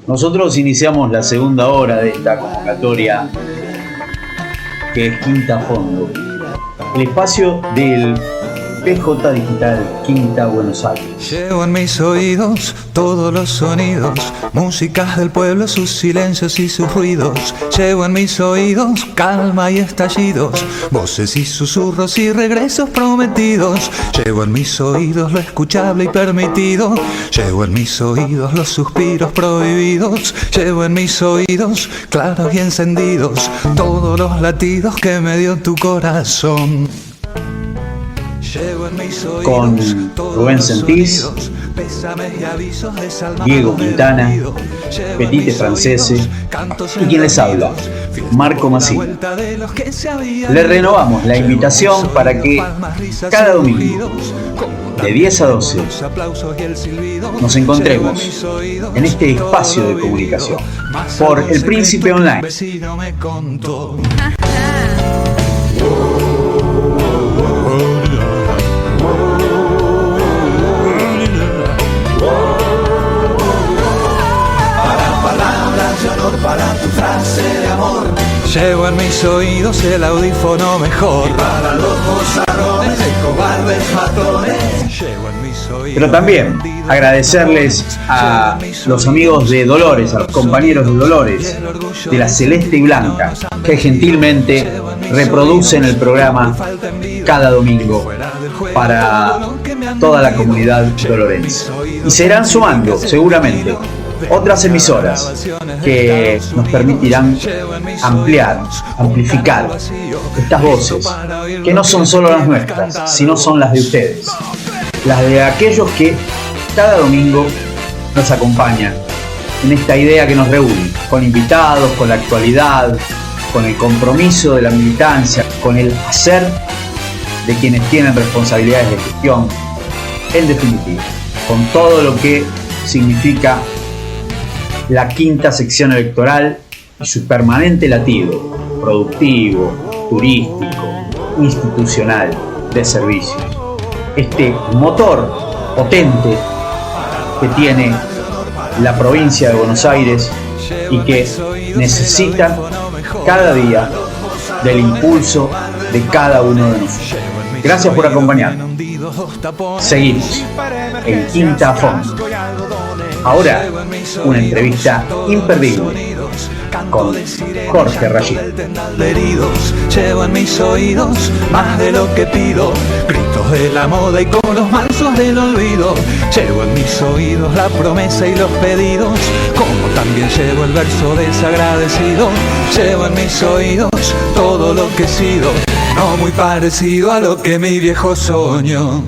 Nosotros iniciamos la segunda hora de esta convocatoria que es Quinta Fondo, el espacio del PJ Digital Quinta Buenos Aires. Llevo en mis oídos todos los sonidos, músicas del pueblo, sus silencios y sus ruidos. Llevo en mis oídos calma y estallidos, voces y susurros y regresos prometidos. Llevo en mis oídos lo escuchable y permitido. Llevo en mis oídos los suspiros prohibidos. Llevo en mis oídos claros y encendidos todos los latidos que me dio tu corazón. Con Rubén Sentís, Diego Quintana, Petite Francese y quien les habla, Marco Massino. Le renovamos la invitación para que cada domingo de 10 a 12 nos encontremos en este espacio de comunicación por El Príncipe Online. Para tu frase de amor, llevo en mis oídos el audífono mejor. Y para los bozarrones y cobardes matones, llevo en mis oídos. Pero también agradecerles a los amigos de Dolores, a los compañeros de Dolores, de la Celeste y Blanca, que gentilmente reproducen el programa cada domingo para toda la comunidad dolorense. Y se irán sumando, seguramente, otras emisoras que nos permitirán amplificar estas voces, que no son solo las nuestras, sino son las de ustedes, las de aquellos que cada domingo nos acompañan en esta idea que nos reúne, con invitados, con la actualidad, con el compromiso de la militancia, con el hacer de quienes tienen responsabilidades de gestión, en definitiva, con todo lo que significa la quinta sección electoral y su permanente latido productivo, turístico, institucional, de servicios. Este motor potente que tiene la provincia de Buenos Aires y que necesita cada día del impulso de cada uno de nosotros. Gracias por acompañarnos. Seguimos en Quinta Fondo. Ahora, una entrevista imperdible con Jorge Rayid. Llevo en mis oídos más de lo que pido, gritos de la moda y coros mansos del olvido. Llevo en mis oídos la promesa y los pedidos, como también llevo el verso desagradecido. Llevo en mis oídos todo lo que he sido, no muy parecido a lo que mi viejo soñó.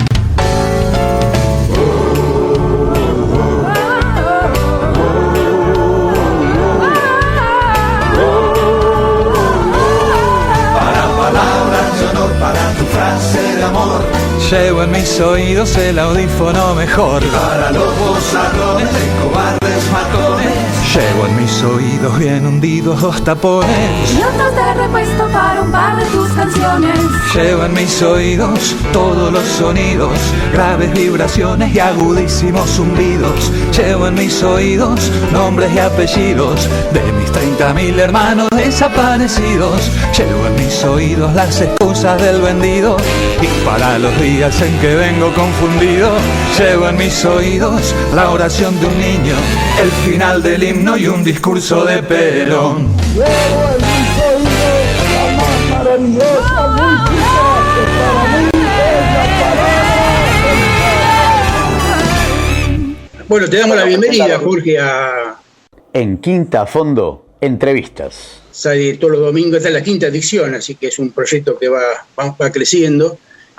Llevo en mis oídos el audífono mejor. Y para los bozarrones de cobardes matones, llevo en mis oídos bien hundidos dos tapones y otros de repuesto para un par de tus canciones. Llevo en mis oídos todos los sonidos, graves vibraciones y agudísimos zumbidos. Llevo en mis oídos nombres y apellidos de mis 30.000 hermanos desaparecidos. Llevo en mis oídos las excusas del vendido y para los días en que vengo confundido. Llevo en mis oídos la oración de un niño, el final del himno y un discurso de Perón. Llevo en mis oídos la más maravillosa música que para mí es la palabra. Bueno, te damos la bienvenida, Jorge, En Quinta Fondo, entrevistas. Sale todos los domingos, esta es la quinta edición, así que es un proyecto que va creciendo.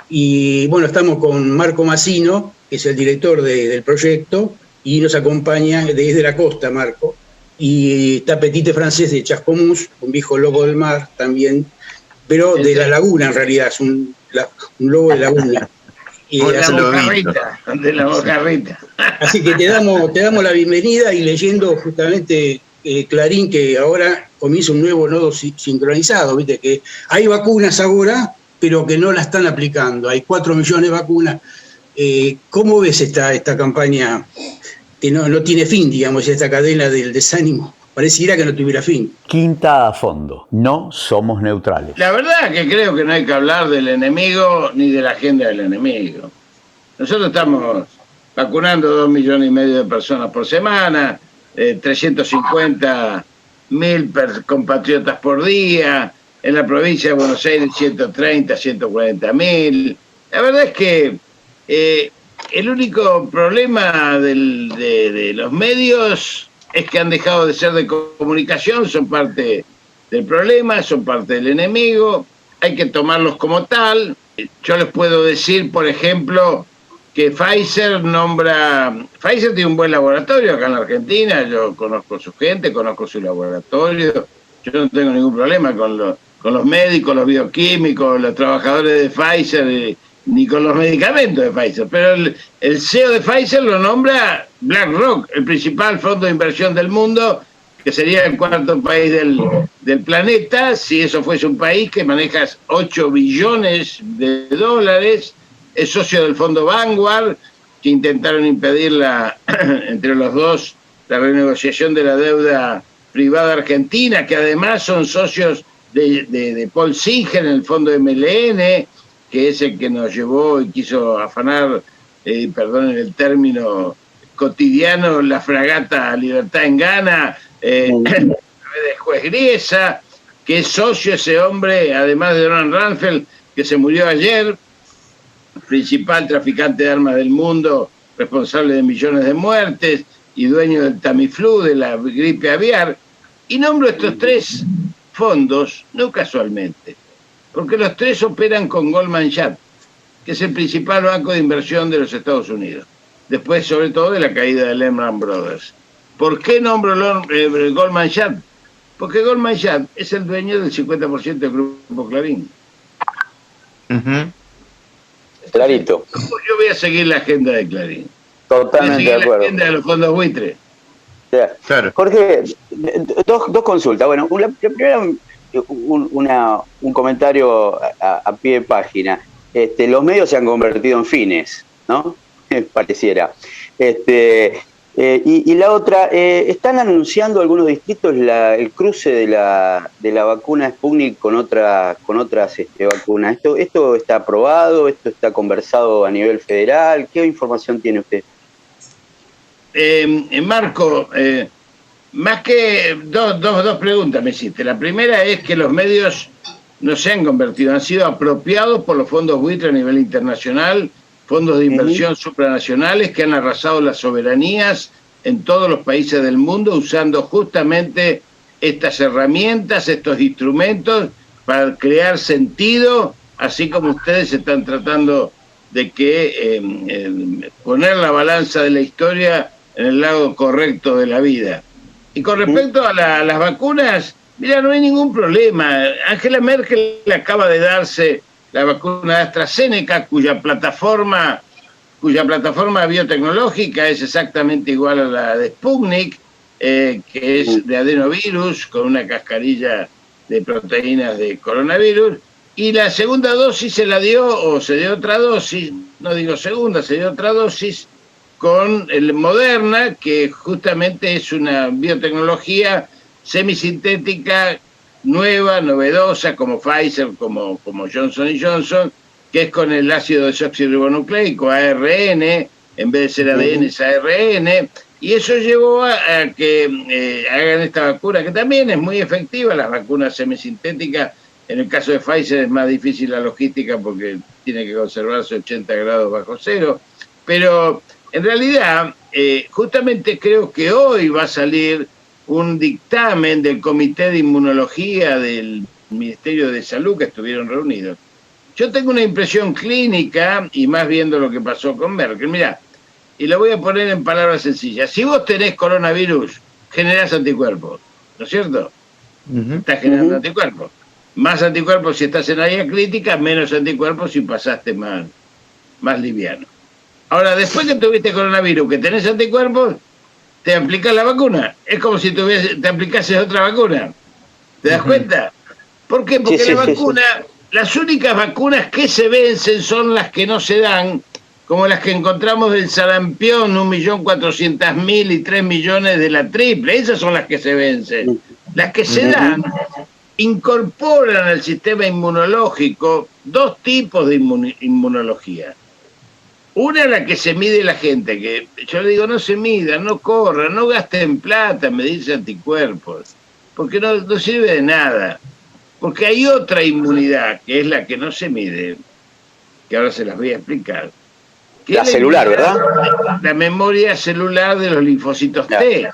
Y bueno, estamos con Marco Massino, que es el director del proyecto, y nos acompaña desde la costa, Marco. Y está Petite Francese de Chascomús, un viejo lobo del mar también, pero de la laguna en realidad, es un lobo de laguna. De la Bocarrita. Así que te damos la bienvenida y leyendo justamente Clarín, que ahora comienza un nuevo nodo sincronizado, viste que hay vacunas ahora, pero que no la están aplicando. Hay 4 millones de vacunas. ¿Cómo ves esta campaña no tiene fin, digamos, esta cadena del desánimo. Pareciera que no tuviera fin. Quinta a fondo. No somos neutrales. La verdad que creo que no hay que hablar del enemigo ni de la agenda del enemigo. Nosotros estamos vacunando 2,5 millones de personas por semana, 350.000 compatriotas por día, en la provincia de Buenos Aires 130, 140.000. La verdad es que el único problema de los medios es que han dejado de ser de comunicación, son parte del problema, son parte del enemigo, hay que tomarlos como tal. Yo les puedo decir, por ejemplo, que Pfizer tiene un buen laboratorio acá en la Argentina, yo conozco su gente, conozco su laboratorio, yo no tengo ningún problema con los médicos, los bioquímicos, los trabajadores de Pfizer, ni con los medicamentos de Pfizer, pero el CEO de Pfizer lo nombra BlackRock, el principal fondo de inversión del mundo, que sería el cuarto país del planeta, si eso fuese un país que maneja 8 billones de dólares, es socio del fondo Vanguard, que intentaron impedir entre los dos la renegociación de la deuda privada argentina, que además son socios de Paul Singer en el fondo MLN, que es el que nos llevó y quiso afanar, perdonen el término cotidiano, la fragata Libertad en Ghana, de juez Griesa, que es socio ese hombre, además de Donald Rumsfeld, que se murió ayer, principal traficante de armas del mundo, responsable de millones de muertes y dueño del Tamiflu, de la gripe aviar. Y nombro estos 3 fondos, no casualmente, porque los 3 operan con Goldman Sachs, que es el principal banco de inversión de los Estados Unidos, después sobre todo de la caída de Lehman Brothers. ¿Por qué nombro Goldman Sachs? Porque Goldman Sachs es el dueño del 50% del grupo Clarín. Clarito. Yo voy a seguir la agenda de Clarín. Totalmente de acuerdo. La agenda de los fondos buitre. Claro. Jorge, dos consultas. Bueno, la primera, un comentario a pie de página. Los medios se han convertido en fines, ¿no? Pareciera. Y la otra, están anunciando algunos distritos el cruce de la vacuna Sputnik con otras vacunas. ¿Esto está aprobado? ¿Esto está conversado a nivel federal? ¿Qué información tiene usted? Marco, más que dos preguntas me hiciste. La primera es que los medios no se han convertido, han sido apropiados por los fondos buitre a nivel internacional, fondos de inversión supranacionales que han arrasado las soberanías en todos los países del mundo usando justamente estas herramientas, estos instrumentos para crear sentido, así como ustedes están tratando de poner la balanza de la historia en el lado correcto de la vida. Y con respecto a las vacunas, mira, no hay ningún problema. Angela Merkel acaba de darse la vacuna de AstraZeneca, cuya plataforma biotecnológica es exactamente igual a la de Sputnik, que es de adenovirus, con una cascarilla de proteínas de coronavirus, y la segunda dosis se dio otra dosis, no digo segunda, se dio otra dosis con el Moderna, que justamente es una biotecnología semisintética nueva, novedosa, como Pfizer, como Johnson & Johnson, que es con el ácido desoxirribonucleico, ARN, en vez de ser ADN es ARN, y eso llevó a que hagan esta vacuna, que también es muy efectiva. Las vacunas semisintéticas, en el caso de Pfizer es más difícil la logística porque tiene que conservarse 80 grados bajo cero, pero en realidad, justamente creo que hoy va a salir un dictamen del Comité de Inmunología del Ministerio de Salud, que estuvieron reunidos. Yo tengo una impresión clínica, y más viendo lo que pasó con Merkel. Mirá, y lo voy a poner en palabras sencillas. Si vos tenés coronavirus, generás anticuerpos, ¿no es cierto? Estás generando anticuerpos. Más anticuerpos si estás en área crítica, menos anticuerpos si pasaste más liviano. Ahora, después que tuviste coronavirus, que tenés anticuerpos, te aplicas la vacuna. Es como si te aplicases otra vacuna. ¿Te das cuenta? ¿Por qué? Porque la vacuna, las únicas vacunas que se vencen son las que no se dan como las que encontramos del sarampión, 1.400.000 y 3 millones de la triple. Esas son las que se vencen. Las que se dan incorporan al sistema inmunológico dos tipos de inmunología. Una, la que se mide la gente, que yo le digo, no se midan, no corran, no gasten plata, me dice anticuerpos, porque no sirve de nada. Porque hay otra inmunidad, que es la que no se mide, que ahora se las voy a explicar. La celular, ¿verdad? La memoria celular de los linfocitos T.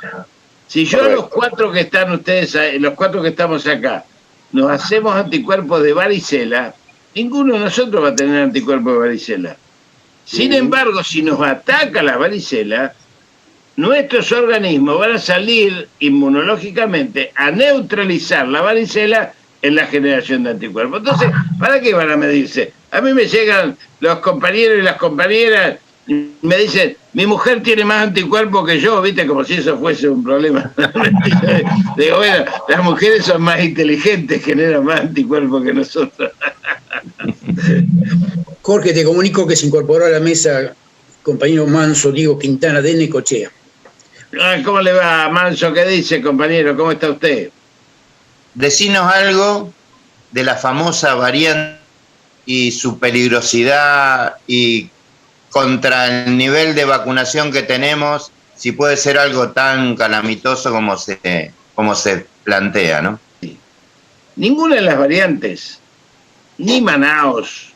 Si yo a los cuatro que están ustedes, los cuatro que estamos acá, nos hacemos anticuerpos de varicela, ninguno de nosotros va a tener anticuerpos de varicela. Sin embargo, si nos ataca la varicela, nuestros organismos van a salir inmunológicamente a neutralizar la varicela en la generación de anticuerpos. Entonces, ¿para qué van a medirse? A mí me llegan los compañeros y las compañeras y me dicen, mi mujer tiene más anticuerpos que yo, ¿viste? Como si eso fuese un problema. Digo, bueno, las mujeres son más inteligentes, generan más anticuerpos que nosotros. Jorge, te comunico que se incorporó a la mesa compañero Manso Diego Quintana de Necochea. ¿Cómo le va, Manso? ¿Qué dice, compañero? ¿Cómo está usted? Decinos algo de la famosa variante y su peligrosidad y contra el nivel de vacunación que tenemos, si puede ser algo tan calamitoso como se plantea, ¿no? Ninguna de las variantes, ni Manaos,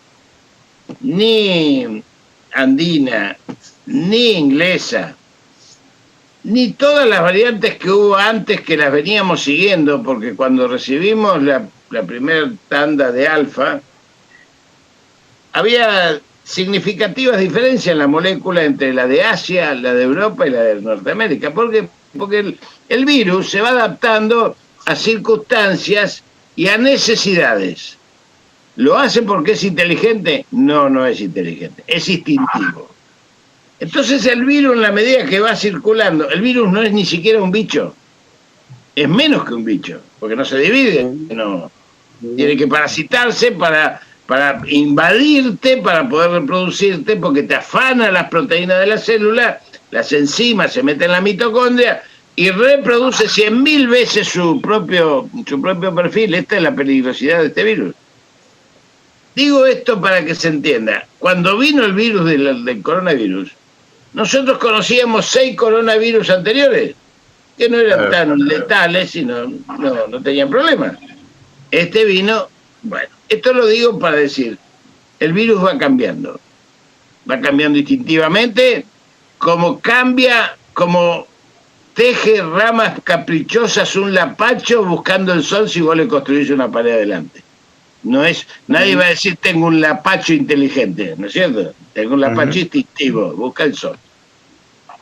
ni andina, ni inglesa, ni todas las variantes que hubo antes, que las veníamos siguiendo, porque cuando recibimos la primera tanda de alfa, había significativas diferencias en la molécula entre la de Asia, la de Europa y la de Norteamérica. Porque el virus se va adaptando a circunstancias y a necesidades. ¿Lo hace porque es inteligente? No, no es inteligente, es instintivo. Entonces el virus, en la medida que va circulando, el virus no es ni siquiera un bicho, es menos que un bicho, porque no se divide, no. Tiene que parasitarse para invadirte, para poder reproducirte, porque te afana las proteínas de la célula, las enzimas se meten en la mitocondria y reproduce 100.000 veces su propio perfil. Esta es la peligrosidad de este virus. Digo esto para que se entienda. Cuando vino el virus del coronavirus, nosotros conocíamos 6 coronavirus anteriores, que no eran tan letales y no tenían problemas. Este vino, bueno, esto lo digo para decir, el virus va cambiando instintivamente, como cambia, como teje ramas caprichosas un lapacho buscando el sol si vos le construís una pared adelante. No es, nadie va a decir tengo un lapacho inteligente, ¿no es cierto? Tengo un lapacho instintivo, busca el sol.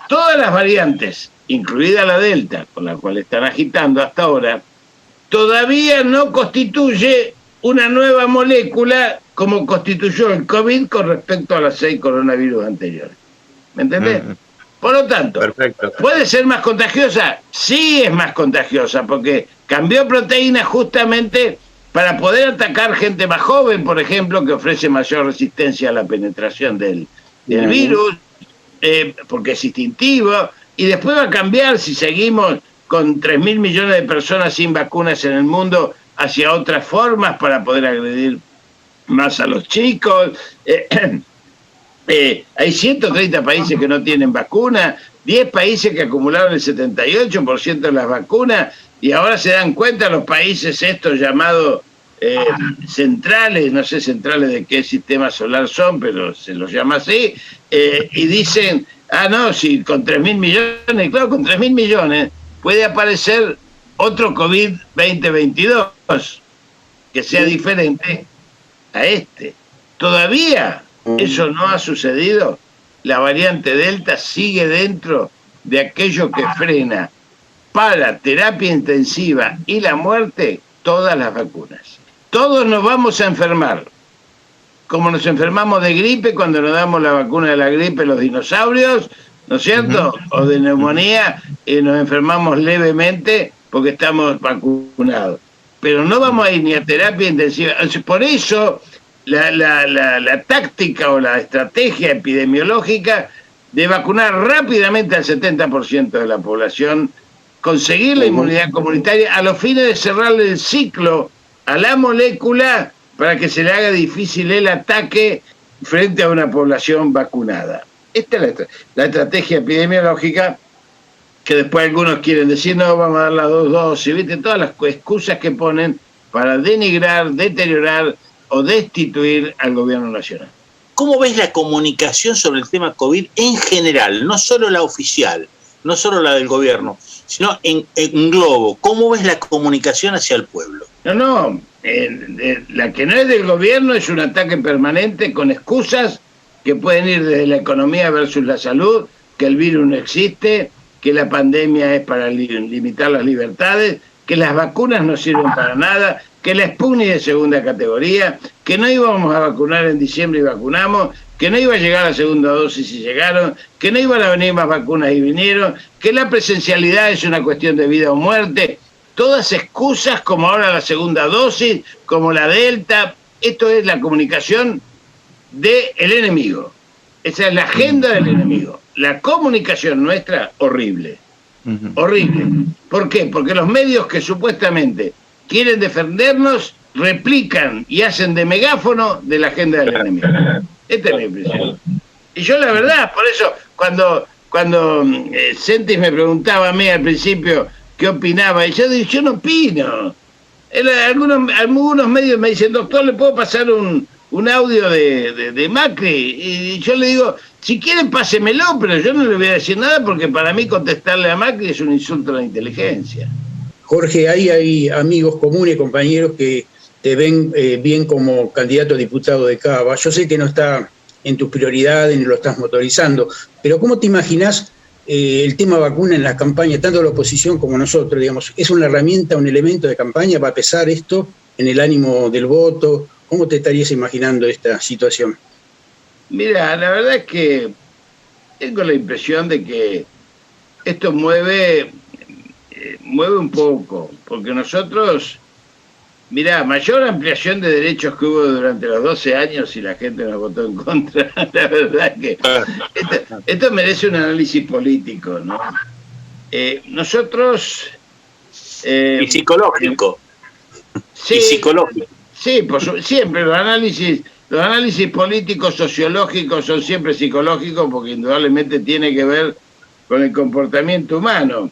Todas las variantes, incluida la Delta, con la cual están agitando hasta ahora, todavía no constituye una nueva molécula como constituyó el COVID con respecto a las 6 coronavirus anteriores. ¿Me entendés? Por lo tanto, perfecto. ¿Puede ser más contagiosa? Sí es más contagiosa, porque cambió proteínas justamente para poder atacar gente más joven, por ejemplo, que ofrece mayor resistencia a la penetración del virus, porque es instintivo, y después va a cambiar si seguimos con 3.000 millones de personas sin vacunas en el mundo hacia otras formas para poder agredir más a los chicos. Hay 130 países que no tienen vacuna, 10 países que acumularon el 78% de las vacunas, y ahora se dan cuenta los países estos llamados centrales, no sé centrales de qué sistema solar son, pero se los llama así, y dicen, no, si con 3.000 millones, claro, con 3.000 millones puede aparecer otro COVID 2022 que sea diferente a este. Todavía eso no ha sucedido. La variante Delta sigue dentro de aquello que frena para terapia intensiva y la muerte todas las vacunas. Todos nos vamos a enfermar, como nos enfermamos de gripe cuando nos damos la vacuna de la gripe los dinosaurios, ¿no es cierto? O de neumonía, y nos enfermamos levemente porque estamos vacunados. Pero no vamos a ir ni a terapia intensiva. Por eso la táctica o la estrategia epidemiológica de vacunar rápidamente al 70% de la población, conseguir la inmunidad comunitaria a los fines de cerrarle el ciclo a la molécula para que se le haga difícil el ataque frente a una población vacunada. Esta es la estrategia epidemiológica, que después algunos quieren decir, no, vamos a dar las 2 dosis, ¿viste? Todas las excusas que ponen para denigrar, deteriorar o destituir al gobierno nacional. ¿Cómo ves la comunicación sobre el tema COVID en general? No solo la oficial, no solo la del gobierno, sino en globo. ¿Cómo ves la comunicación hacia el pueblo? No, la que no es del gobierno es un ataque permanente con excusas que pueden ir desde la economía versus la salud, que el virus no existe, que la pandemia es para limitar las libertades, que las vacunas no sirven para nada, que la Sputnik es de segunda categoría, que no íbamos a vacunar en diciembre y vacunamos, que no iba a llegar la segunda dosis y llegaron, que no iban a venir más vacunas y vinieron, que la presencialidad es una cuestión de vida o muerte. Todas excusas como ahora la segunda dosis, como la Delta. Esto es la comunicación del enemigo. Esa es la agenda del enemigo. La comunicación nuestra, horrible. Horrible. ¿Por qué? Porque los medios que supuestamente quieren defendernos replican y hacen de megáfono de la agenda del enemigo. Esta es mi impresión. Y yo la verdad, por eso, cuando Sentis me preguntaba a mí al principio qué opinaba, y yo digo, yo no opino. Algunos medios me dicen, doctor, ¿le puedo pasar un audio de Macri? Y yo le digo, si quieren pásemelo, pero yo no le voy a decir nada porque para mí contestarle a Macri es un insulto a la inteligencia. Jorge, ahí hay amigos comunes, compañeros que te ven bien como candidato a diputado de Cava. Yo sé que no está en tus prioridades ni lo estás motorizando, pero ¿cómo te imaginás el tema vacuna en la campaña, tanto la oposición como nosotros? Digamos, ¿es una herramienta, un elemento de campaña? ¿Va a pesar esto en el ánimo del voto? ¿Cómo te estarías imaginando esta situación? Mira, la verdad es que tengo la impresión de que esto mueve un poco, porque nosotros, mirá, mayor ampliación de derechos que hubo durante los 12 años y la gente nos votó en contra, la verdad es que esto merece un análisis político, ¿no? Nosotros... y psicológico. Sí, y psicológico. Sí, siempre los análisis políticos, sociológicos son siempre psicológicos porque indudablemente tiene que ver con el comportamiento humano.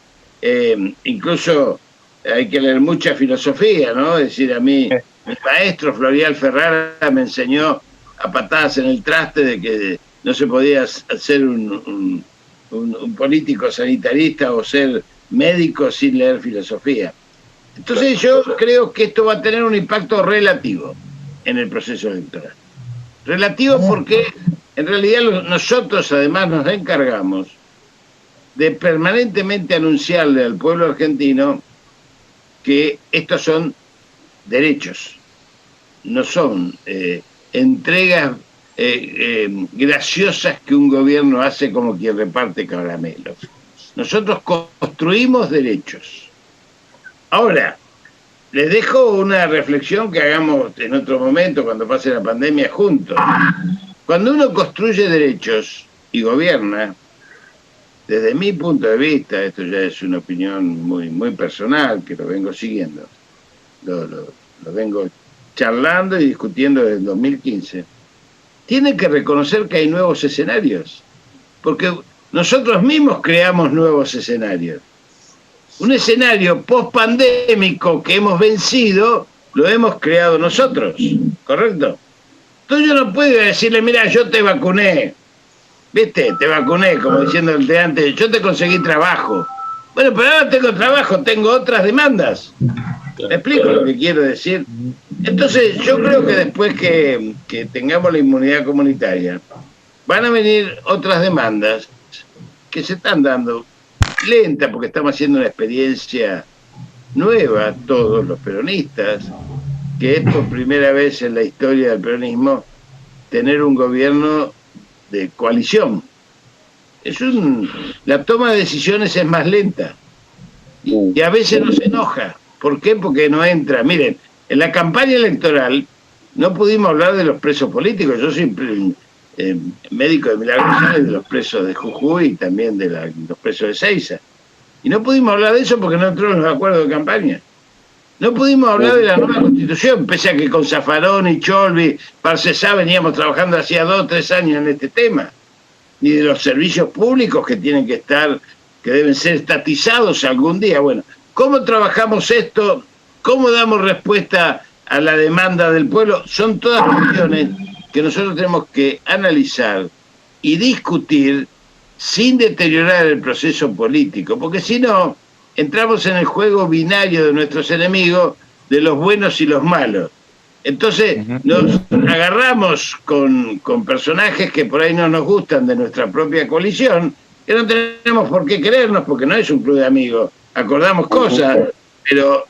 Incluso hay que leer mucha filosofía, ¿no? Es decir, a mí, mi maestro Florial Ferrara me enseñó a patadas en el traste de que no se podía ser un político sanitarista o ser médico sin leer filosofía. Entonces yo creo que esto va a tener un impacto relativo en el proceso electoral. Relativo porque en realidad nosotros además nos encargamos de permanentemente anunciarle al pueblo argentino que estos son derechos, no son entregas graciosas que un gobierno hace como quien reparte caramelos. Nosotros construimos derechos. Ahora, les dejo una reflexión que hagamos en otro momento cuando pase la pandemia juntos. Cuando uno construye derechos y gobierna, desde mi punto de vista, esto ya es una opinión muy, muy personal, que lo vengo siguiendo, lo vengo charlando y discutiendo desde el 2015, tiene que reconocer que hay nuevos escenarios, porque nosotros mismos creamos nuevos escenarios. Un escenario post-pandémico que hemos vencido, lo hemos creado nosotros, ¿correcto? Entonces yo no puedo decirle, mira, yo te vacuné, ¿viste? Te vacuné, como diciendo el de antes, yo te conseguí trabajo. Bueno, pero ahora tengo trabajo, tengo otras demandas. ¿Me explico lo que quiero decir? Entonces yo creo que después que tengamos la inmunidad comunitaria, van a venir otras demandas que se están dando lenta, porque estamos haciendo una experiencia nueva, todos los peronistas, que es por primera vez en la historia del peronismo tener un gobierno de coalición. La toma de decisiones es más lenta y a veces nos enoja. ¿Por qué? Porque no entra. Miren, en la campaña electoral No pudimos hablar de los presos políticos. Yo soy médico de Milagros, de los presos de Jujuy y también de los presos de Seiza. Y no pudimos hablar de eso porque no entró en los acuerdos de campaña. No pudimos hablar de la nueva constitución, pese a que con Zaffaroni, Cholvi, Parcesá veníamos trabajando hacía 2 o 3 años en este tema. Ni de los servicios públicos que tienen que estar, que deben ser estatizados algún día. Bueno, ¿cómo trabajamos esto? ¿Cómo damos respuesta a la demanda del pueblo? Son todas cuestiones que nosotros tenemos que analizar y discutir sin deteriorar el proceso político, porque si no, entramos en el juego binario de nuestros enemigos, de los buenos y los malos. Entonces nos agarramos con personajes que por ahí no nos gustan de nuestra propia coalición, que no tenemos por qué querernos, porque no es un club de amigos, acordamos cosas, pero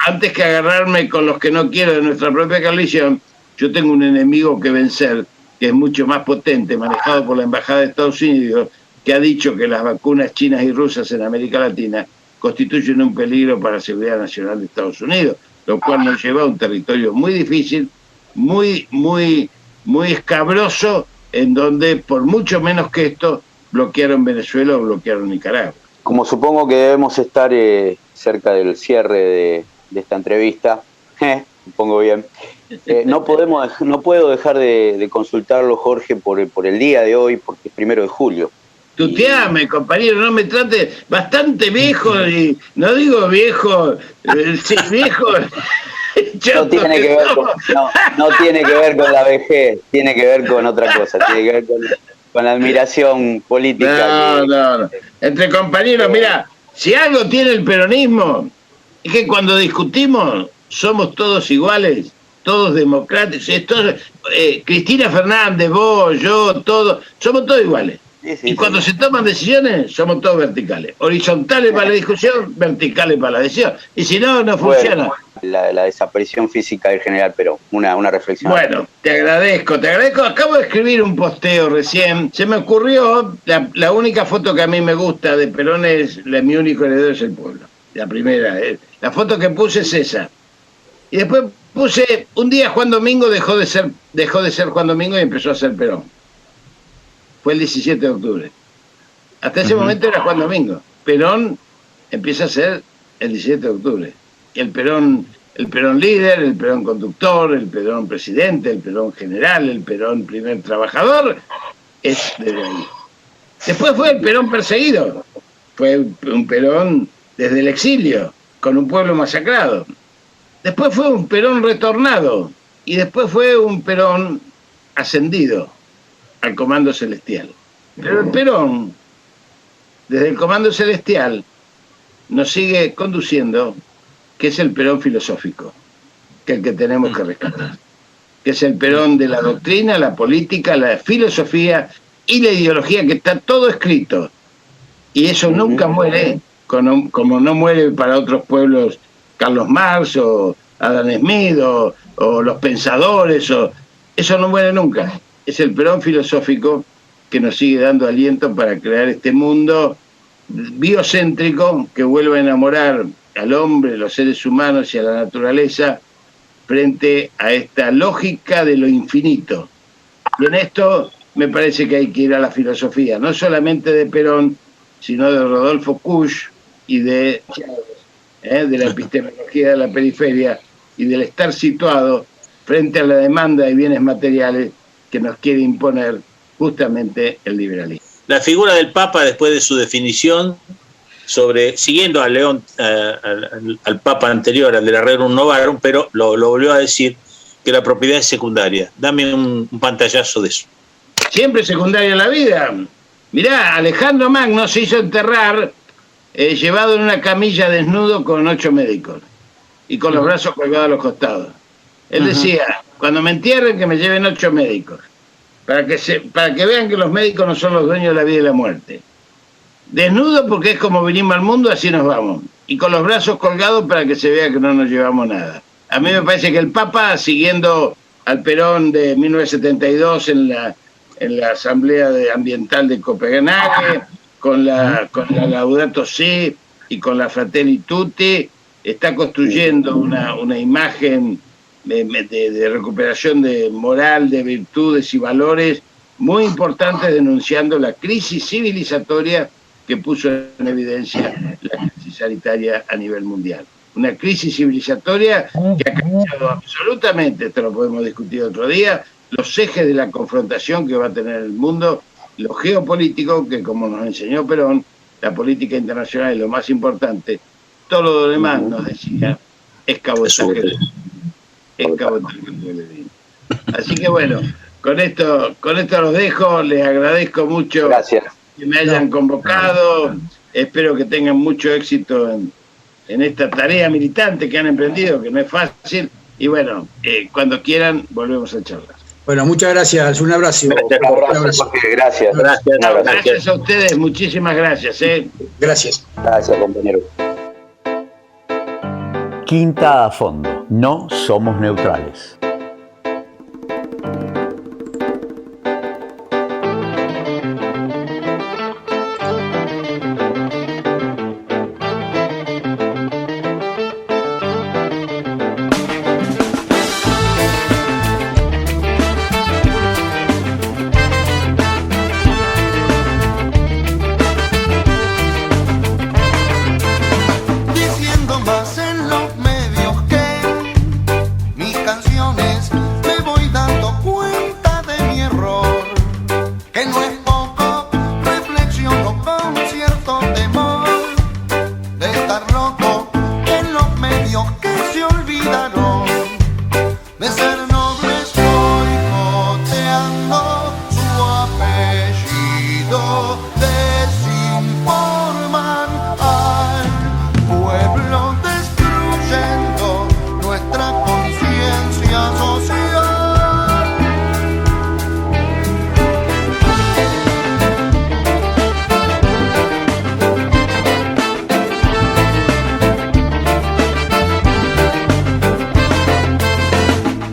antes que agarrarme con los que no quiero de nuestra propia coalición, yo tengo un enemigo que vencer, que es mucho más potente, manejado por la Embajada de Estados Unidos, que ha dicho que las vacunas chinas y rusas en América Latina constituyen un peligro para la seguridad nacional de Estados Unidos, lo cual nos lleva a un territorio muy difícil, muy escabroso, en donde por mucho menos que esto bloquearon Venezuela o bloquearon Nicaragua. Como supongo que debemos estar cerca del cierre de esta entrevista, supongo bien, no puedo dejar de consultarlo, Jorge, por el día de hoy, porque es 1 de julio. Tuteame, compañero, no me trate bastante viejo, y no digo viejo, sí, viejo. No tiene que ver con la vejez, tiene que ver con otra cosa, tiene que ver con la admiración política. No. Entre compañeros, mira, si algo tiene el peronismo, es que cuando discutimos somos todos iguales, todos democráticos. Cristina Fernández, vos, yo, todos, somos todos iguales. Y cuando se toman decisiones, somos todos verticales. Horizontales para la discusión, verticales para la decisión. Y si no, no funciona. La desaparición física del general Perón, una reflexión. Bueno, te agradezco. Acabo de escribir un posteo recién. Se me ocurrió, la única foto que a mí me gusta de Perón es, mi único heredero es el pueblo. La primera, la foto que puse es esa. Y después puse, un día Juan Domingo dejó de ser Juan Domingo y empezó a ser Perón. Fue el 17 de octubre. Hasta ese momento era Juan Domingo. Perón empieza a ser el 17 de octubre. El Perón líder, el Perón conductor, el Perón presidente, el Perón general, el Perón primer trabajador, es desde ahí. Después fue el Perón perseguido. Fue un Perón desde el exilio, con un pueblo masacrado. Después fue un Perón retornado. Y después fue un Perón ascendido al Comando Celestial. Pero el Perón, desde el Comando Celestial, nos sigue conduciendo, que es el Perón filosófico, que es el que tenemos que rescatar, que es el Perón de la doctrina, la política, la filosofía y la ideología, que está todo escrito. Y eso nunca muere, como no muere para otros pueblos Carlos Marx o Adam Smith o los pensadores, eso no muere nunca. Es el Perón filosófico que nos sigue dando aliento para crear este mundo biocéntrico que vuelva a enamorar al hombre, los seres humanos y a la naturaleza frente a esta lógica de lo infinito. Y en esto me parece que hay que ir a la filosofía, no solamente de Perón, sino de Rodolfo Kusch y de la epistemología de la periferia y del estar situado frente a la demanda de bienes materiales que nos quiere imponer justamente el liberalismo. La figura del Papa, después de su definición, siguiendo a León, al Papa anterior, al de la Rerum Novarum, pero lo volvió a decir, que la propiedad es secundaria. Dame un pantallazo de eso. Siempre secundaria la vida. Mirá, Alejandro Magno se hizo enterrar llevado en una camilla desnudo con 8 médicos y con los brazos colgados a los costados. Él decía, cuando me entierren que me lleven 8 médicos, para que vean que los médicos no son los dueños de la vida y la muerte. Desnudo porque es como vinimos al mundo, así nos vamos. Y con los brazos colgados para que se vea que no nos llevamos nada. A mí me parece que el Papa, siguiendo al Perón de 1972 en la Asamblea Ambiental de Copenhague, con la Laudato Si y con la Fratelli Tutti, está construyendo una imagen de recuperación de moral, de virtudes y valores muy importantes, denunciando la crisis civilizatoria que puso en evidencia la crisis sanitaria a nivel mundial. Una crisis civilizatoria que ha cambiado absolutamente, esto lo podemos discutir otro día, los ejes de la confrontación que va a tener el mundo, lo geopolítico, que como nos enseñó Perón, la política internacional es lo más importante, todo lo demás, nos decía, es cabotaje. Es cabotaje. Así que bueno, con esto los dejo, les agradezco mucho. Gracias. Que me hayan convocado, espero que tengan mucho éxito en esta tarea militante que han emprendido, que no es fácil, y bueno, cuando quieran volvemos a charlar. Bueno, muchas gracias, un abrazo. Gracias. Gracias a ustedes, muchísimas gracias. Gracias. Gracias, compañero. Quinta a fondo. No somos neutrales. Diciendo más en los medios que mis canciones me voy dando cuenta de mi error, que no es poco, reflexiono con cierto temor de estar loco en los medios que se olvidaron de ser nobles, boicoteando su apellido, desinforman al pueblo, destruyendo nuestra conciencia social.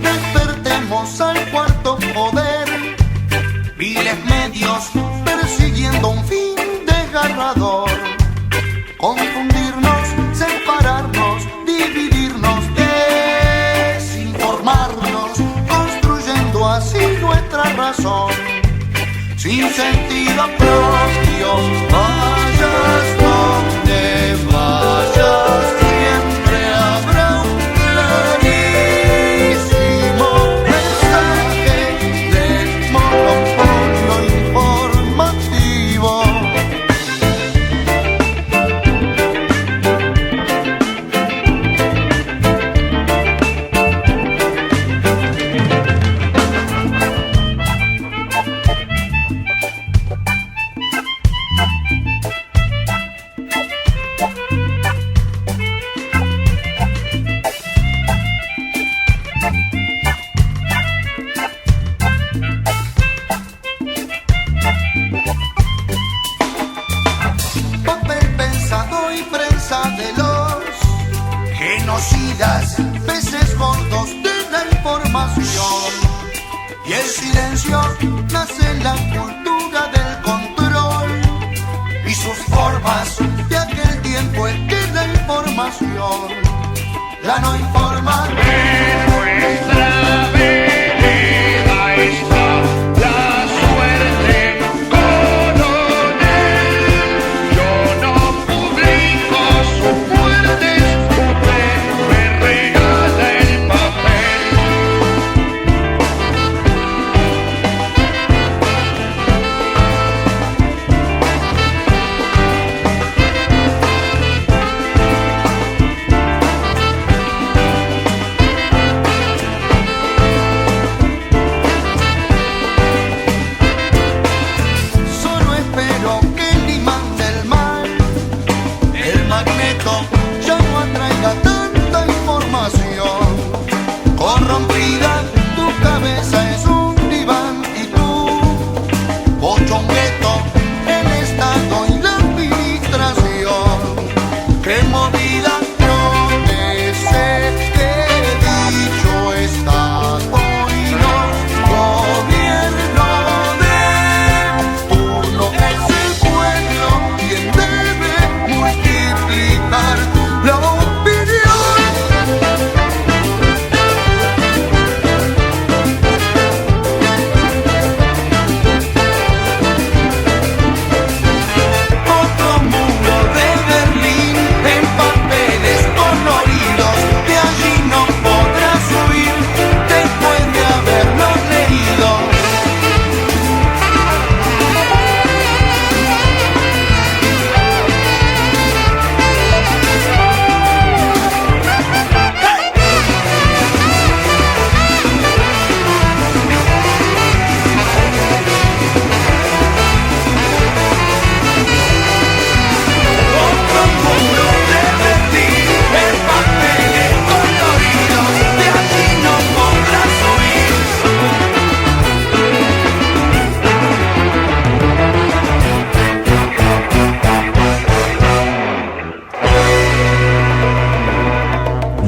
Despertemos al cuarto poder, viles medios persiguiendo un fin desgarrador, confundirnos, separarnos, dividirnos, desinformarnos, construyendo así nuestra razón, sin sentido propio. Vayas donde vayas, siempre habrá un clarísimo mensaje del monopolio informativo. Papel pensado y prensa de los genocidas, peces gordos de la información. Y el silencio nace en la cultura del control y sus formas de aquel tiempo en que la información ya no informa. En nuestra vereda está la suerte, coronel. Yo no publico sus muertes, usted me regala el papel. Solo espero que el imán del mal, el magneto, ya no atraiga tanta información corrompida. Tu cabeza es un diván y tú, bochongueto, el Estado y la administración. ¡Qué movida! Yo sé que dicho Estado y no gobierno de turno es el pueblo quien debe multiplicar la opinión.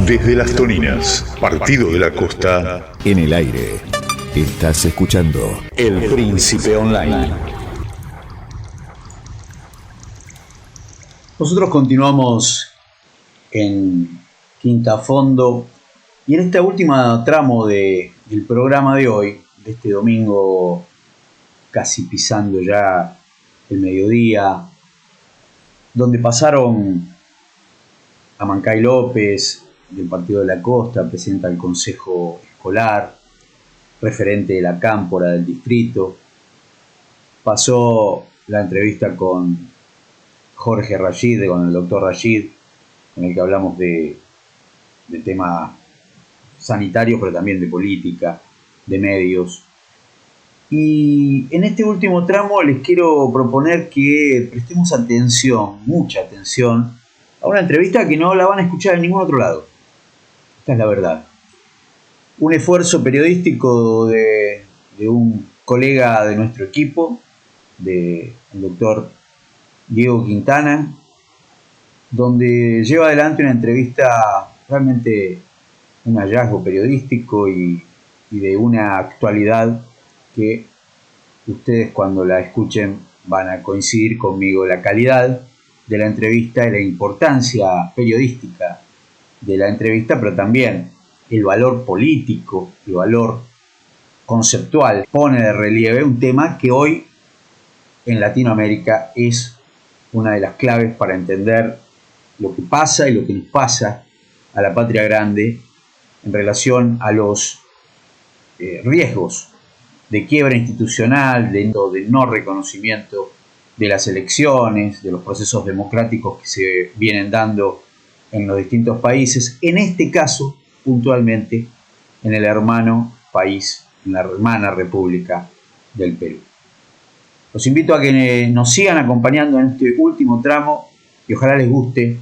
Desde Las Toninas, partido de la costa. En el aire, estás escuchando El Príncipe Online. Nosotros continuamos en Quinta Fondo y en este último tramo del programa de hoy, de este domingo casi pisando ya el mediodía, donde pasaron a Mancay López, del Partido de la Costa, presidenta del Consejo Escolar, referente de la Cámpora del distrito. Pasó la entrevista con Jorge Rashid, con el doctor Rashid, en el que hablamos de temas sanitarios, pero también de política, de medios. Y en este último tramo les quiero proponer que prestemos atención, mucha atención, a una entrevista que no la van a escuchar en ningún otro lado. Esta es la verdad. Un esfuerzo periodístico de un colega de nuestro equipo, del doctor Diego Quintana, donde lleva adelante una entrevista realmente un hallazgo periodístico y de una actualidad que ustedes cuando la escuchen van a coincidir conmigo. La calidad de la entrevista y la importancia periodística de la entrevista, pero también el valor político, el valor conceptual, pone de relieve un tema que hoy en Latinoamérica es una de las claves para entender lo que pasa y lo que nos pasa a la patria grande en relación a los riesgos de quiebra institucional, de no reconocimiento de las elecciones, de los procesos democráticos que se vienen dando en los distintos países, en este caso, puntualmente, en el hermano país, en la hermana República del Perú. Los invito a que nos sigan acompañando en este último tramo y ojalá les guste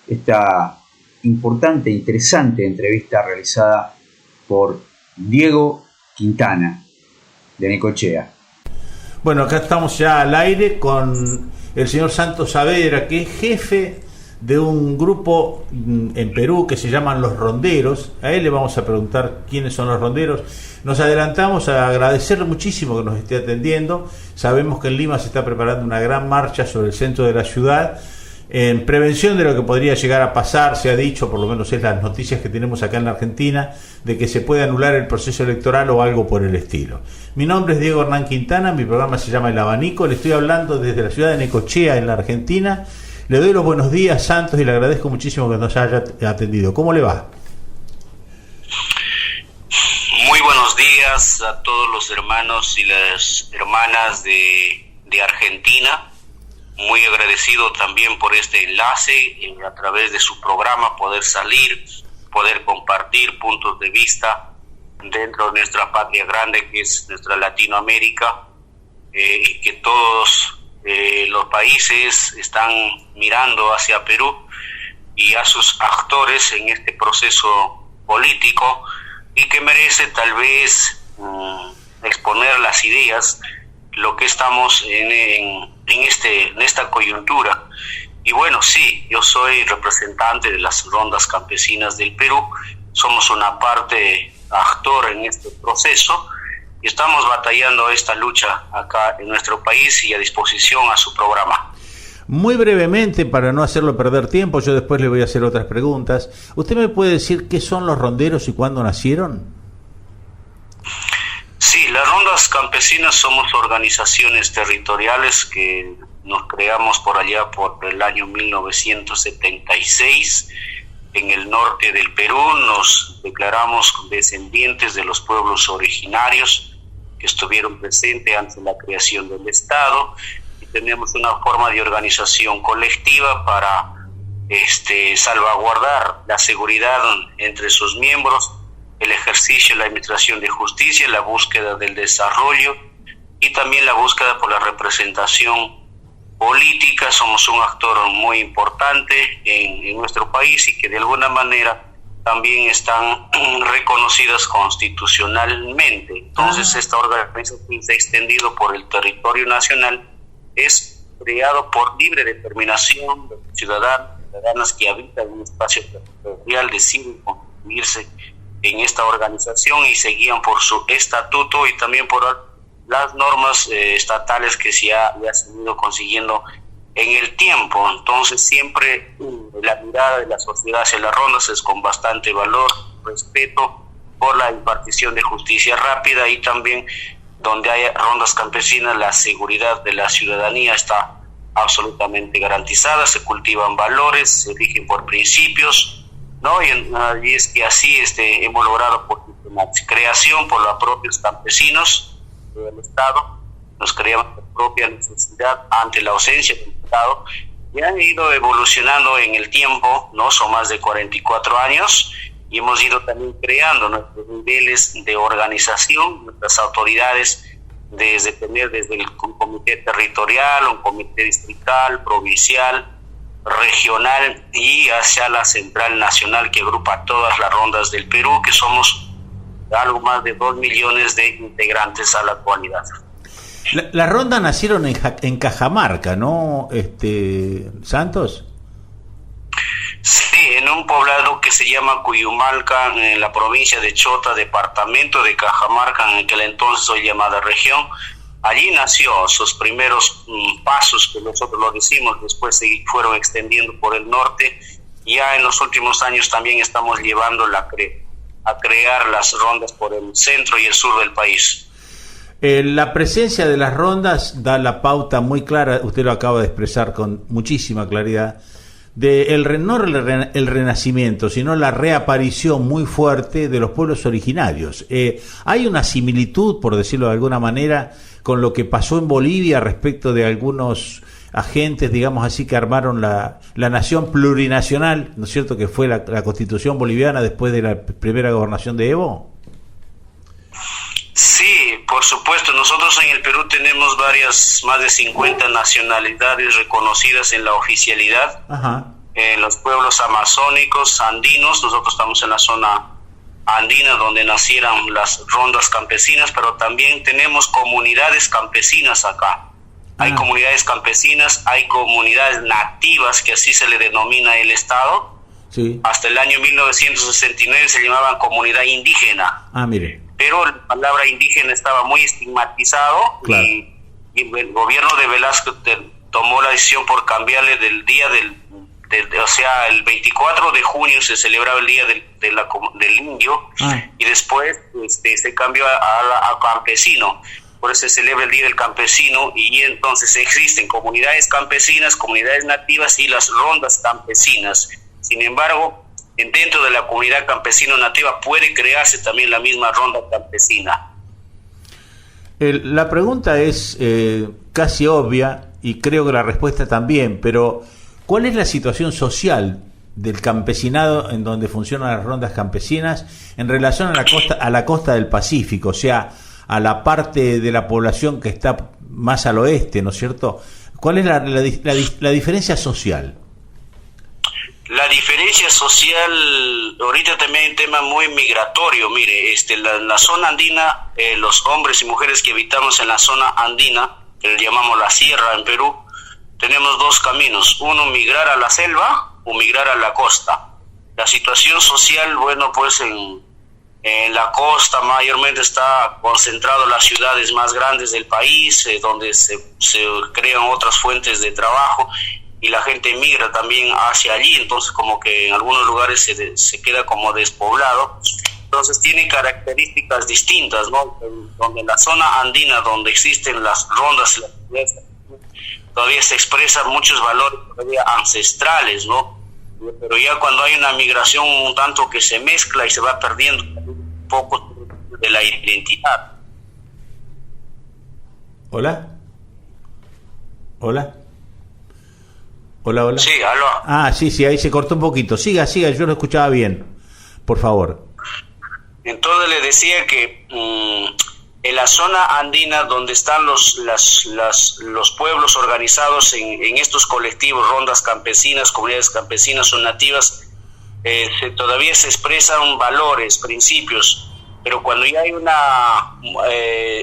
esta importante e interesante entrevista realizada por Diego Quintana, de Necochea. Bueno, acá estamos ya al aire con el señor Santos Saavedra, que es jefe de un grupo en Perú que se llaman Los Ronderos. A él le vamos a preguntar quiénes son los ronderos. Nos adelantamos a agradecerle muchísimo que nos esté atendiendo. Sabemos que en Lima se está preparando una gran marcha sobre el centro de la ciudad en prevención de lo que podría llegar a pasar. Se ha dicho, por lo menos es las noticias que tenemos acá en la Argentina, de que se puede anular el proceso electoral o algo por el estilo. Mi nombre es Diego Hernán Quintana, mi programa se llama El Abanico, le estoy hablando desde la ciudad de Necochea, en la Argentina. Le doy los buenos días, Santos, y le agradezco muchísimo que nos haya atendido. ¿Cómo le va? Muy buenos días a todos los hermanos y las hermanas de Argentina. Muy agradecido también por este enlace y a través de su programa poder salir, poder compartir puntos de vista dentro de nuestra patria grande que es nuestra Latinoamérica, y que todos los países están mirando hacia Perú y a sus actores en este proceso político y que merece tal vez exponer las ideas, lo que estamos en esta coyuntura. Y bueno, sí, yo soy representante de las rondas campesinas del Perú, somos una parte actor en este proceso y estamos batallando esta lucha acá en nuestro país y a disposición a su programa. Muy brevemente, para no hacerlo perder tiempo, yo después le voy a hacer otras preguntas. ¿Usted me puede decir qué son los ronderos y cuándo nacieron? Sí, las rondas campesinas somos organizaciones territoriales que nos creamos por allá por el año 1976 en el norte del Perú. Nos declaramos descendientes de los pueblos originarios que estuvieron presentes antes de la creación del Estado y tenemos una forma de organización colectiva para salvaguardar la seguridad entre sus miembros, el ejercicio de la administración de justicia, la búsqueda del desarrollo y también la búsqueda por la representación política. Somos un actor muy importante en nuestro país y que de alguna manera también están reconocidas constitucionalmente. Entonces esta organización se ha extendido por el territorio nacional, es creado por libre determinación del ciudadano ciudadanas que habitan en un espacio territorial deciden constituirse en esta organización y se guían por su estatuto y también por las normas estatales que ya se han ido consiguiendo en el tiempo. Entonces siempre la mirada de la sociedad hacia las rondas es con bastante valor, respeto por la impartición de justicia rápida, y también donde hay rondas campesinas la seguridad de la ciudadanía está absolutamente garantizada, se cultivan valores, se rigen por principios, ¿no? Y es que así hemos logrado por la creación por los propios campesinos del Estado, nos creamos la propia necesidad ante la ausencia del Estado, y han ido evolucionando en el tiempo, ¿no? Son más de 44 años, y hemos ido también creando nuestros niveles de organización, nuestras autoridades, desde el comité territorial, un comité distrital, provincial, regional y hacia la central nacional que agrupa todas las rondas del Perú, que somos algo más de 2 millones de integrantes a la actualidad. Las rondas nacieron en Cajamarca, ¿no, Santos? Sí, en un poblado que se llama Cuyumalca, en la provincia de Chota, departamento de Cajamarca, en aquel entonces hoy llamada región. Allí nació sus primeros pasos, que nosotros lo decimos, después se fueron extendiendo por el norte. Ya en los últimos años también estamos llevando a crear las rondas por el centro y el sur del país. La presencia de las rondas da la pauta muy clara, usted lo acaba de expresar con muchísima claridad, de no el renacimiento, sino la reaparición muy fuerte de los pueblos originarios. Hay una similitud, por decirlo de alguna manera, con lo que pasó en Bolivia respecto de algunos agentes, digamos así, que armaron la nación plurinacional, ¿no es cierto?, que fue la Constitución boliviana después de la primera gobernación de Evo. Sí, por supuesto. Nosotros en el Perú tenemos más de 50 nacionalidades reconocidas en la oficialidad. Ajá. En los pueblos amazónicos, andinos, nosotros estamos en la zona andina donde nacieron las rondas campesinas, pero también tenemos comunidades campesinas acá. Hay comunidades campesinas, hay comunidades nativas, que así se le denomina el Estado. Sí. Hasta el año 1969 se llamaban comunidad indígena. Mire. Pero la palabra indígena estaba muy estigmatizado, claro. y el gobierno de Velasco tomó la decisión por cambiarle del día o sea, el 24 de junio se celebraba el día del indio, y después se cambió a campesino, por eso se celebra el día del campesino, y entonces existen comunidades campesinas, comunidades nativas y las rondas campesinas. Sin embargo, dentro de la comunidad campesino nativa puede crearse también la misma ronda campesina. La pregunta es casi obvia, y creo que la respuesta también, pero ¿cuál es la situación social del campesinado en donde funcionan las rondas campesinas en relación a la costa del Pacífico, o sea, a la parte de la población que está más al oeste, ¿no es cierto? ¿Cuál es la diferencia social? La diferencia social, ahorita también hay un tema muy migratorio. Mire, la zona andina, los hombres y mujeres que habitamos en la zona andina, que le llamamos la sierra en Perú, tenemos dos caminos: uno, migrar a la selva o migrar a la costa. La situación social, bueno, pues en la costa mayormente está concentrado en las ciudades más grandes del país, donde se crean otras fuentes de trabajo, y la gente migra también hacia allí. Entonces como que en algunos lugares se queda como despoblado. Entonces tiene características distintas, ¿no? Donde en la zona andina, donde existen las rondas, todavía se expresan muchos valores todavía ancestrales, ¿no? Pero ya cuando hay una migración un tanto que se mezcla y se va perdiendo un poco de la identidad. ¿Hola? ¿Hola? Hola. Sí, aló. Sí, ahí se cortó un poquito. Siga, yo lo escuchaba bien. Por favor. Entonces le decía que en la zona andina, donde están los pueblos organizados en estos colectivos, rondas campesinas, comunidades campesinas o nativas, todavía se expresan valores, principios, pero cuando ya hay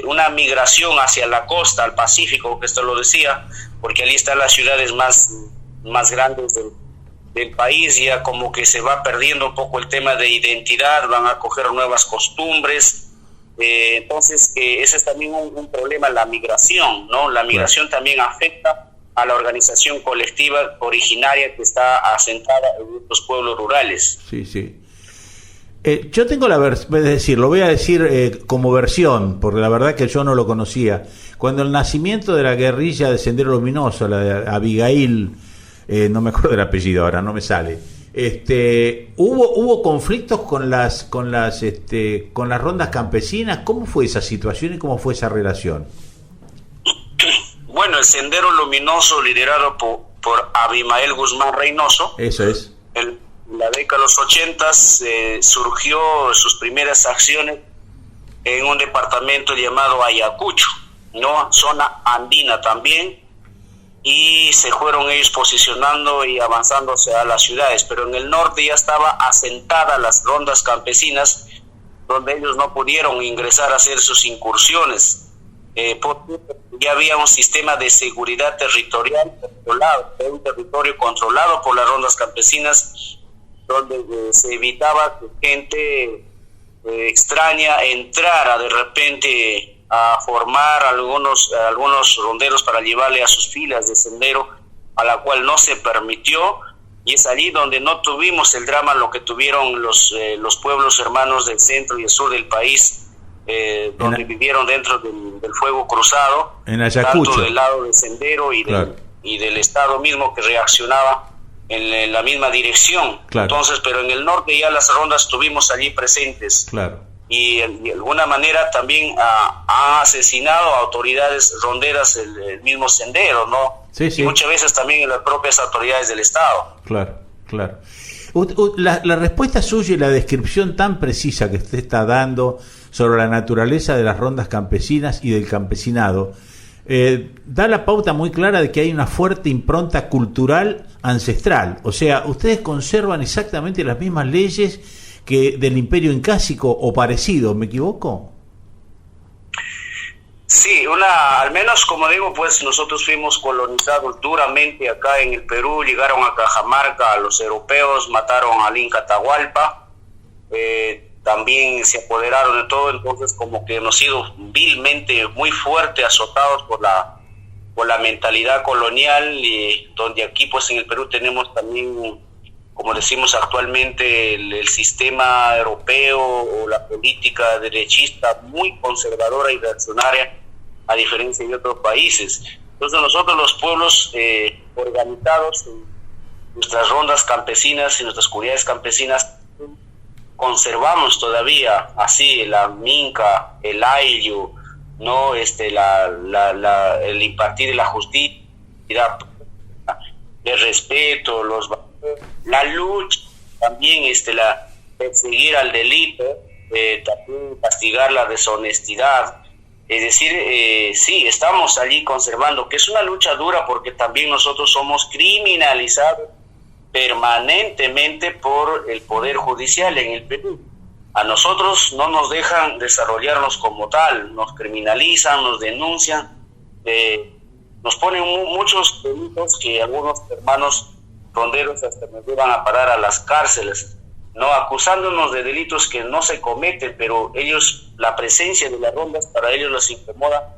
una migración hacia la costa, al Pacífico, que esto lo decía, porque allí están las ciudades más grandes del país, ya como que se va perdiendo un poco el tema de identidad, van a coger nuevas costumbres. Entonces, ese es también un problema, la migración, ¿no? La migración también afecta a la organización colectiva originaria que está asentada en los pueblos rurales. Sí, sí. Yo tengo lo voy a decir como versión, porque la verdad que yo no lo conocía. Cuando el nacimiento de la guerrilla de Sendero Luminoso, la de Abigail, no me acuerdo del apellido ahora, no me sale. Hubo conflictos con las rondas campesinas. ¿Cómo fue esa situación y cómo fue esa relación? Bueno, el Sendero Luminoso, liderado por Abimael Guzmán Reynoso, eso es. En la década de los 80 surgió sus primeras acciones en un departamento llamado Ayacucho, ¿no? Zona andina también, y se fueron ellos posicionando y avanzándose a las ciudades, pero en el norte ya estaba asentada las rondas campesinas, donde ellos no pudieron ingresar a hacer sus incursiones, porque ya había un sistema de seguridad territorial controlado, un territorio controlado por las rondas campesinas, donde se evitaba que gente extraña entrara de repente a formar algunos ronderos para llevarle a sus filas de sendero, a la cual no se permitió, y es allí donde no tuvimos el drama lo que tuvieron los pueblos hermanos del centro y el sur del país, donde vivieron dentro del fuego cruzado, en Ayacucho, tanto del lado del sendero y del Estado mismo que reaccionaba en la misma dirección. Claro. Entonces, pero en el norte ya las rondas estuvimos allí presentes. Claro. Y de alguna manera también ha asesinado a autoridades ronderas el mismo sendero, ¿no? Sí, sí. Y muchas veces también en las propias autoridades del Estado. Claro, claro. La respuesta suya y la descripción tan precisa que usted está dando sobre la naturaleza de las rondas campesinas y del campesinado da la pauta muy clara de que hay una fuerte impronta cultural ancestral. O sea, ustedes conservan exactamente las mismas leyes que del Imperio Incásico o parecido, ¿me equivoco? Sí, al menos como digo, pues nosotros fuimos colonizados duramente acá en el Perú, llegaron a Cajamarca los europeos, mataron al Inca Atahualpa, también se apoderaron de todo, entonces como que hemos sido vilmente muy fuerte azotados por la mentalidad colonial, donde aquí pues en el Perú tenemos también, como decimos actualmente, el sistema europeo o la política derechista muy conservadora y reaccionaria, a diferencia de otros países. Entonces nosotros los pueblos organizados en nuestras rondas campesinas y nuestras comunidades campesinas conservamos todavía así la minca, el ayllu, ¿no? El impartir de la justicia, el respeto, la lucha, también la perseguir al delito, también castigar la deshonestidad. Es decir, sí, estamos allí conservando, que es una lucha dura porque también nosotros somos criminalizados permanentemente por el Poder Judicial en el Perú. A nosotros no nos dejan desarrollarnos como tal, nos criminalizan, nos denuncian, nos ponen muchos delitos que algunos hermanos ronderos hasta nos llevan a parar a las cárceles, no acusándonos de delitos que no se cometen, pero ellos, la presencia de las rondas para ellos los incomoda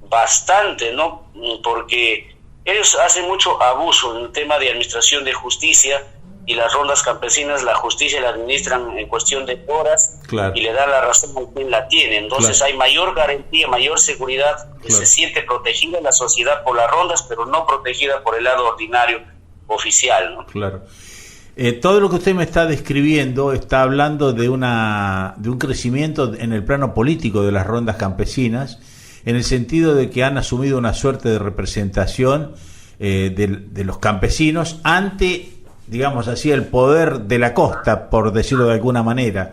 bastante, ¿no? Porque ellos hacen mucho abuso en el tema de administración de justicia, y las rondas campesinas la justicia la administran en cuestión de horas, claro, y le dan la razón a quien la tiene. Entonces claro, hay mayor garantía, mayor seguridad, que claro, se siente protegida en la sociedad por las rondas, pero no protegida por el lado ordinario oficial, ¿no? Claro. Todo lo que usted me está describiendo está hablando de un crecimiento en el plano político de las rondas campesinas, en el sentido de que han asumido una suerte de representación de los campesinos ante, digamos así, el poder de la costa, por decirlo de alguna manera.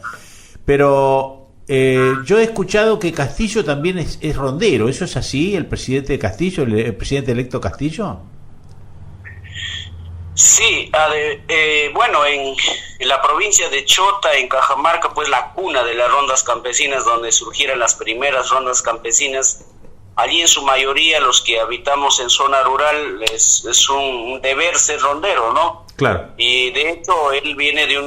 Pero yo he escuchado que Castillo también es rondero. ¿Eso es así? ¿El presidente Castillo, el presidente electo Castillo? Sí, bueno, en la provincia de Chota, en Cajamarca, pues la cuna de las rondas campesinas, donde surgieron las primeras rondas campesinas, allí en su mayoría los que habitamos en zona rural es un deber ser rondero, ¿no? Claro. Y de hecho él viene de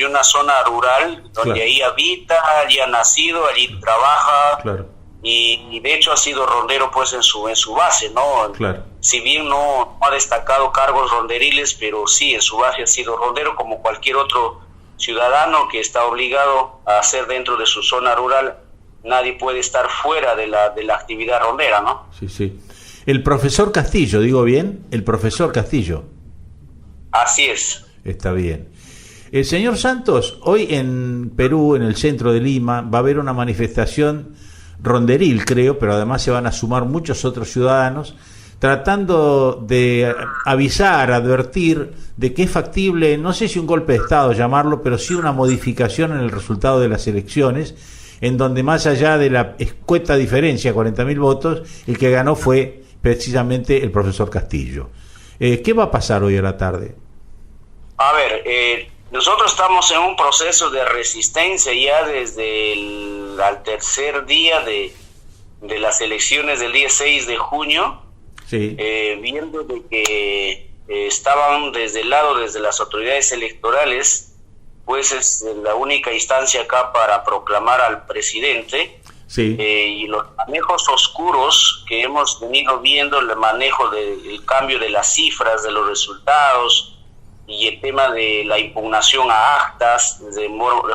una zona rural donde Claro. ahí habita, allí ha nacido, allí trabaja. Claro. Y de hecho ha sido rondero pues en su base, ¿no? Claro. Si bien no ha destacado cargos ronderiles, pero sí en su base ha sido rondero como cualquier otro ciudadano que está obligado a hacer dentro de su zona rural. Nadie puede estar fuera de la actividad rondera, ¿no? Sí, sí. El profesor Castillo, ¿digo bien? El profesor Castillo. Así es. Está bien. El señor Santos, hoy en Perú, en el centro de Lima, va a haber una manifestación ronderil, creo, pero además se van a sumar muchos otros ciudadanos tratando de avisar, advertir de que es factible, no sé si un golpe de Estado llamarlo, pero sí una modificación en el resultado de las elecciones, en donde más allá de la escueta diferencia, 40.000 votos, el que ganó fue precisamente el profesor Castillo. ¿Qué va a pasar hoy a la tarde? A ver, nosotros estamos en un proceso de resistencia ya desde al tercer día de las elecciones del día 6 de junio, sí. Viendo de que estaban desde las autoridades electorales, pues es la única instancia acá para proclamar al presidente. Sí. Y los manejos oscuros que hemos venido viendo, el manejo del cambio de las cifras, de los resultados, y el tema de la impugnación a actas de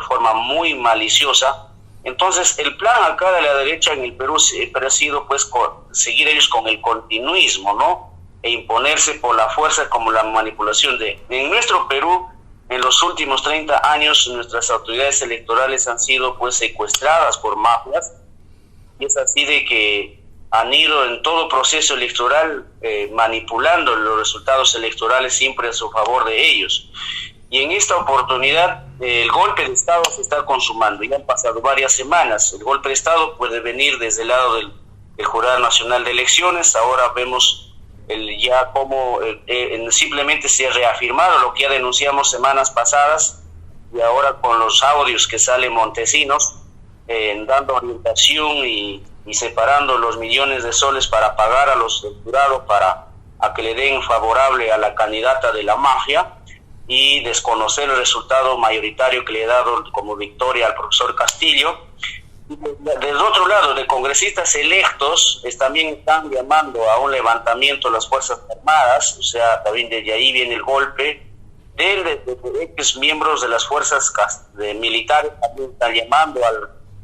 forma muy maliciosa. Entonces el plan acá de la derecha en el Perú siempre ha sido pues seguir ellos con el continuismo, ¿no? E imponerse por la fuerza como la manipulación en nuestro Perú. En los últimos 30 años nuestras autoridades electorales han sido pues secuestradas por mafias, y es así de que han ido en todo proceso electoral manipulando los resultados electorales siempre a su favor de ellos. Y en esta oportunidad el golpe de Estado se está consumando. Ya han pasado varias semanas. El golpe de Estado puede venir desde el lado del Jurado Nacional de Elecciones. Ahora vemos ya cómo simplemente se ha reafirmado lo que ya denunciamos semanas pasadas, y ahora con los audios que salen Montesinos dando orientación y separando los millones de soles para pagar a los del jurado para que le den favorable a la candidata de la mafia, y desconocer el resultado mayoritario que le ha dado como victoria al profesor Castillo. Del otro lado, de congresistas electos también están llamando a un levantamiento de las Fuerzas Armadas, o sea, también desde ahí viene el golpe. De ex miembros de las fuerzas militares también están llamando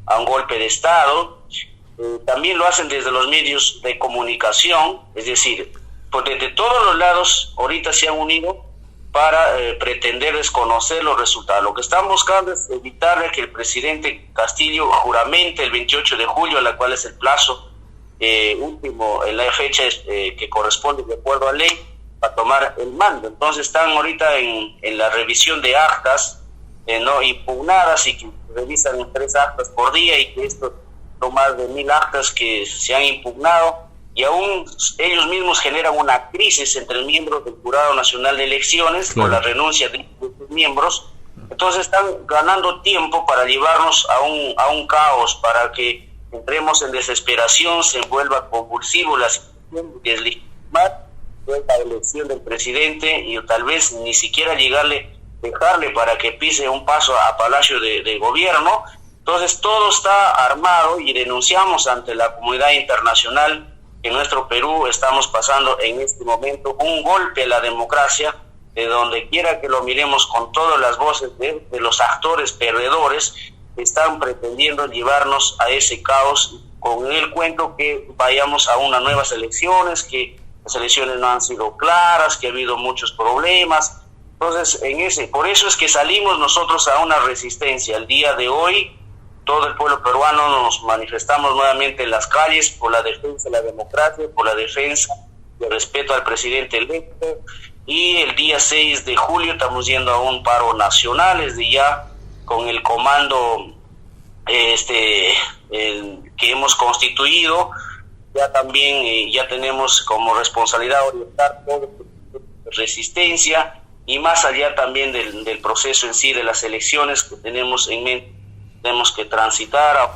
a un golpe de Estado. También lo hacen desde los medios de comunicación, es decir, pues desde todos los lados ahorita se han unido para pretender desconocer los resultados. Lo que están buscando es evitar que el presidente Castillo juramente el 28 de julio, a la cual es el plazo último, en la fecha que corresponde de acuerdo a ley, para tomar el mando. Entonces están ahorita en la revisión de actas no impugnadas, y que revisan 3 actas por día, y que esto son más de 1.000 actas que se han impugnado. Y aún ellos mismos generan una crisis entre miembros del Jurado Nacional de Elecciones, claro, por la renuncia de sus miembros. Entonces están ganando tiempo para llevarnos a un caos, para que entremos en desesperación, se vuelva convulsivo la situación, deslegitimar la elección del presidente, y tal vez ni siquiera dejarle para que pise un paso a Palacio de Gobierno. Entonces todo está armado, y denunciamos ante la comunidad internacional que en nuestro Perú estamos pasando en este momento un golpe a la democracia, de donde quiera que lo miremos, con todas las voces de los actores perdedores que están pretendiendo llevarnos a ese caos, con el cuento que vayamos a unas nuevas elecciones, que las elecciones no han sido claras, que ha habido muchos problemas. Entonces, por eso es que salimos nosotros a una resistencia. El día de hoy, todo el pueblo peruano nos manifestamos nuevamente en las calles por la defensa de la democracia, por la defensa del respeto al presidente electo. Y el día 6 de julio estamos yendo a un paro nacional, desde ya con el comando que hemos constituido. Ya también ya tenemos como responsabilidad orientar toda resistencia, y más allá también del proceso en sí de las elecciones que tenemos en mente. Tenemos que transitar a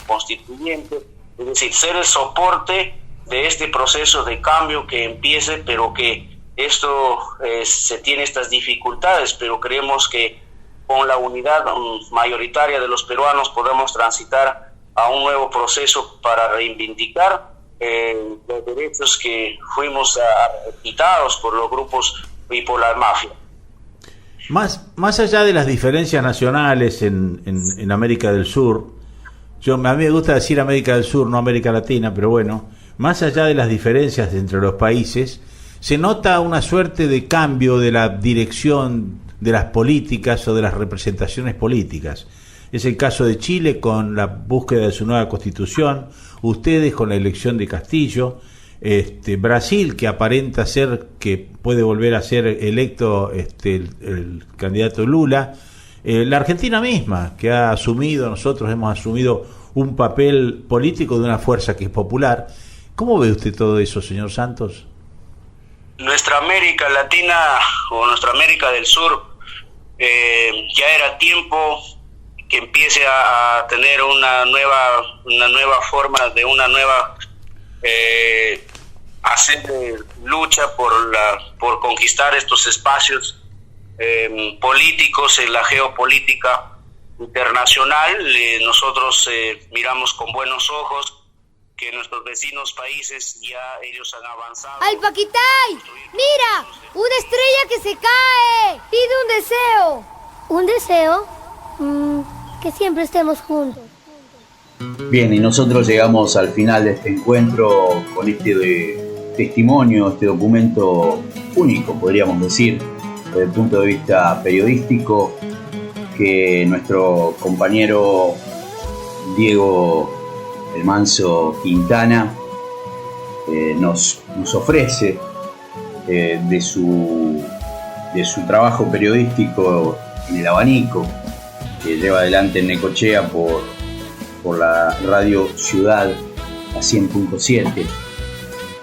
constituyente, es decir, ser el soporte de este proceso de cambio que empiece, pero que esto se tiene estas dificultades, pero creemos que con la unidad mayoritaria de los peruanos podemos transitar a un nuevo proceso para reivindicar los derechos que fuimos quitados por los grupos y por la mafia. Más allá de las diferencias nacionales en América del Sur, a mí me gusta decir América del Sur, no América Latina, pero bueno, más allá de las diferencias entre los países, se nota una suerte de cambio de la dirección de las políticas o de las representaciones políticas. Es el caso de Chile con la búsqueda de su nueva constitución, ustedes con la elección de Castillo, Brasil, que aparenta ser que puede volver a ser electo el candidato Lula, la Argentina misma, que ha asumido, nosotros hemos asumido un papel político de una fuerza que es popular. ¿Cómo ve usted todo eso, señor Santos? Nuestra América Latina o nuestra América del Sur ya era tiempo que empiece a tener una nueva forma de una nueva hacer lucha por conquistar estos espacios políticos en la geopolítica internacional. Nosotros miramos con buenos ojos que nuestros vecinos países ya ellos han avanzado. ¡Ay, Paquitay! ¡Mira! ¡Una estrella que se cae! ¡Pide un deseo! ¿Un deseo? Que siempre estemos juntos. Bien, y nosotros llegamos al final de este encuentro con este testimonio, este documento único, podríamos decir, desde el punto de vista periodístico, que nuestro compañero Diego El Manso Quintana nos ofrece de su trabajo periodístico en el abanico que lleva adelante en Necochea por la radio Ciudad a 100.7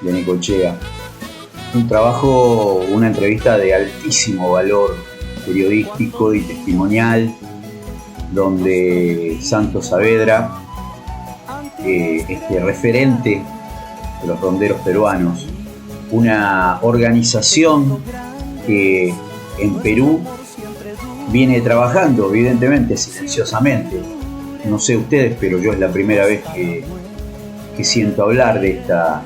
de Necochea. Un trabajo, una entrevista de altísimo valor periodístico y testimonial, donde Santos Saavedra, referente de los ronderos peruanos, una organización que en Perú viene trabajando evidentemente silenciosamente. No sé ustedes, pero yo es la primera vez que siento hablar de esta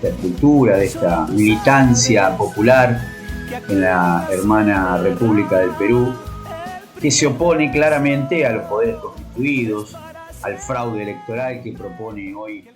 estructura, de esta militancia popular en la hermana República del Perú, que se opone claramente a los poderes constituidos, al fraude electoral que propone hoy